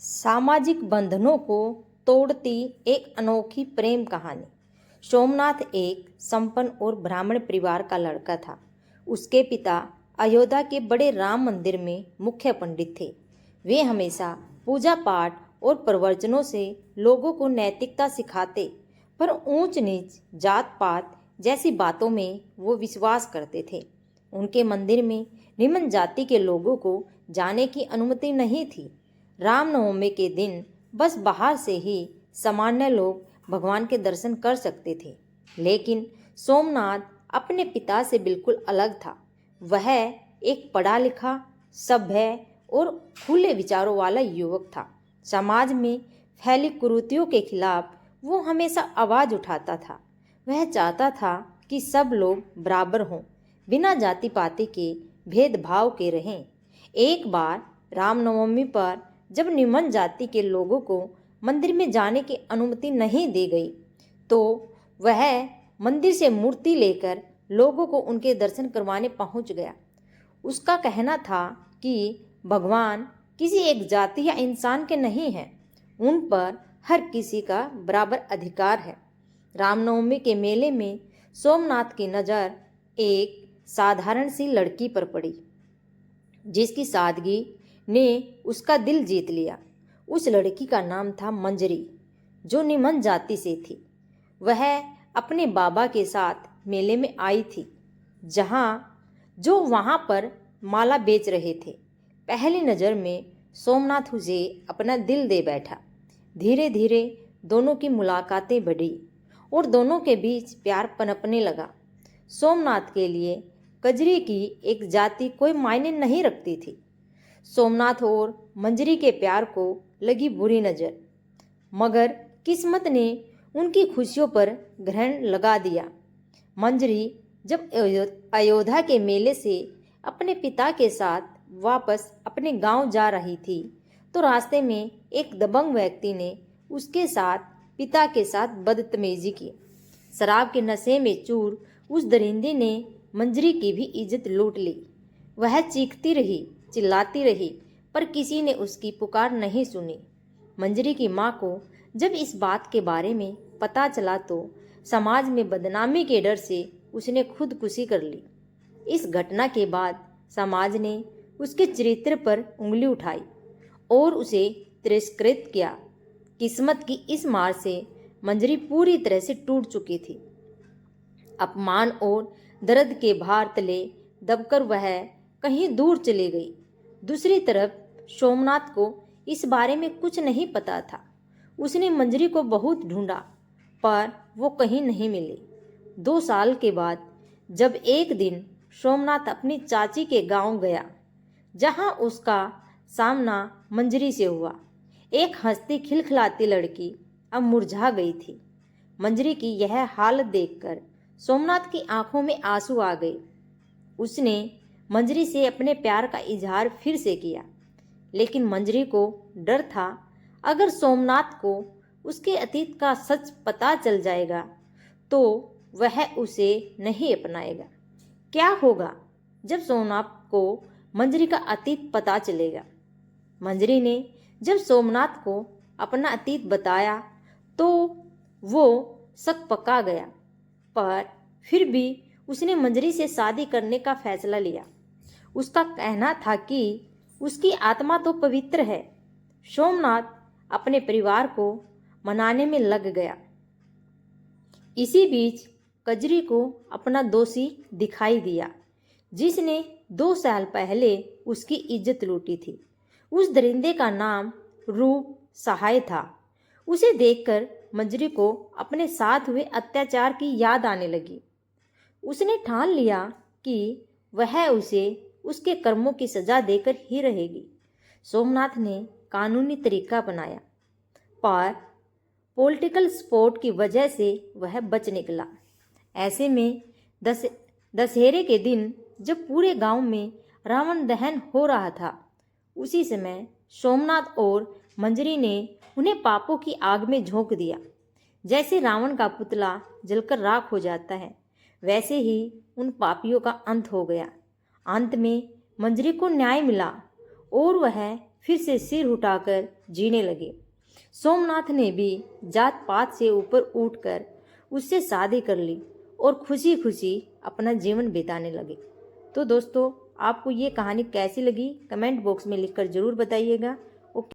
सामाजिक बंधनों को तोड़ती एक अनोखी प्रेम कहानी। सोमनाथ एक संपन्न और ब्राह्मण परिवार का लड़का था। उसके पिता अयोध्या के बड़े राम मंदिर में मुख्य पंडित थे। वे हमेशा पूजा पाठ और प्रवचनों से लोगों को नैतिकता सिखाते, पर ऊंच नीच, जात पात जैसी बातों में वो विश्वास करते थे। उनके मंदिर में निम्न जाति के लोगों को जाने की अनुमति नहीं थी। रामनवमी के दिन बस बाहर से ही सामान्य लोग भगवान के दर्शन कर सकते थे। लेकिन सोमनाथ अपने पिता से बिल्कुल अलग था। वह एक पढ़ा लिखा, सभ्य और खुले विचारों वाला युवक था। समाज में फैली कुरीतियों के खिलाफ वो हमेशा आवाज उठाता था। वह चाहता था कि सब लोग बराबर हों, बिना जाति पाति के भेदभाव के रहें। एक बार रामनवमी पर जब निम्न जाति के लोगों को मंदिर में जाने की अनुमति नहीं दी गई, तो वह मंदिर से मूर्ति लेकर लोगों को उनके दर्शन करवाने पहुंच गया। उसका कहना था कि भगवान किसी एक जाति या इंसान के नहीं हैं, उन पर हर किसी का बराबर अधिकार है। रामनवमी के मेले में सोमनाथ की नज़र एक साधारण सी लड़की पर पड़ी, जिसकी सादगी ने उसका दिल जीत लिया। उस लड़की का नाम था मंजरी, जो निम्न जाति से थी। वह अपने बाबा के साथ मेले में आई थी, जो वहाँ पर माला बेच रहे थे। पहली नज़र में सोमनाथ उसे अपना दिल दे बैठा। धीरे धीरे दोनों की मुलाकातें बढ़ी और दोनों के बीच प्यार पनपने लगा। सोमनाथ के लिए कजरी की एक जाति कोई मायने नहीं रखती थी। सोमनाथ और मंजरी के प्यार को लगी बुरी नज़र, मगर किस्मत ने उनकी खुशियों पर ग्रहण लगा दिया। मंजरी जब अयोध्या के मेले से अपने पिता के साथ वापस अपने गांव जा रही थी, तो रास्ते में एक दबंग व्यक्ति ने उसके साथ पिता के साथ बदतमीजी की। शराब के नशे में चूर उस दरिंदे ने मंजरी की भी इज्जत लूट ली। वह चीखती रही, चिल्लाती रही, पर किसी ने उसकी पुकार नहीं सुनी। मंजरी की माँ को जब इस बात के बारे में पता चला, तो समाज में बदनामी के डर से उसने खुदकुशी कर ली। इस घटना के बाद समाज ने उसके चरित्र पर उंगली उठाई और उसे तिरस्कृत किया। किस्मत की इस मार से मंजरी पूरी तरह से टूट चुकी थी। अपमान और दर्द के भार तले दबकर वह कहीं दूर चली गई। दूसरी तरफ सोमनाथ को इस बारे में कुछ नहीं पता था। उसने मंजरी को बहुत ढूंढा, पर वो कहीं नहीं मिली। 2 साल के बाद जब एक दिन सोमनाथ अपनी चाची के गांव गया, जहां उसका सामना मंजरी से हुआ, एक हंसती खिलखिलाती लड़की अब मुरझा गई थी। मंजरी की यह हालत देखकर सोमनाथ की आंखों में आंसू आ गए। उसने मंजरी से अपने प्यार का इजहार फिर से किया, लेकिन मंजरी को डर था, अगर सोमनाथ को उसके अतीत का सच पता चल जाएगा तो वह उसे नहीं अपनाएगा। क्या होगा जब सोमनाथ को मंजरी का अतीत पता चलेगा? मंजरी ने जब सोमनाथ को अपना अतीत बताया तो वो शक पका गया, पर फिर भी उसने मंजरी से शादी करने का फैसला लिया। उसका कहना था कि उसकी आत्मा तो पवित्र है। सोमनाथ अपने परिवार को मनाने में लग गया। इसी बीच कजरी को अपना दोषी दिखाई दिया, जिसने 2 साल पहले उसकी इज्जत लूटी थी। उस दरिंदे का नाम रूप सहाय था। उसे देखकर मंजरी को अपने साथ हुए अत्याचार की याद आने लगी। उसने ठान लिया कि वह उसे उसके कर्मों की सजा देकर ही रहेगी। सोमनाथ ने कानूनी तरीका अपनाया, पर पॉलिटिकल सपोर्ट की वजह से वह बच निकला। ऐसे में दशहरे के दिन जब पूरे गांव में रावण दहन हो रहा था, उसी समय सोमनाथ और मंजरी ने उन्हें पापों की आग में झोंक दिया। जैसे रावण का पुतला जलकर राख हो जाता है, वैसे ही उन पापियों का अंत हो गया। अंत में मंजरी को न्याय मिला और वह फिर से सिर उठाकर जीने लगे। सोमनाथ ने भी जात पात से ऊपर उठकर उससे शादी कर ली और खुशी खुशी अपना जीवन बिताने लगे। तो दोस्तों, आपको ये कहानी कैसी लगी कमेंट बॉक्स में लिखकर ज़रूर बताइएगा।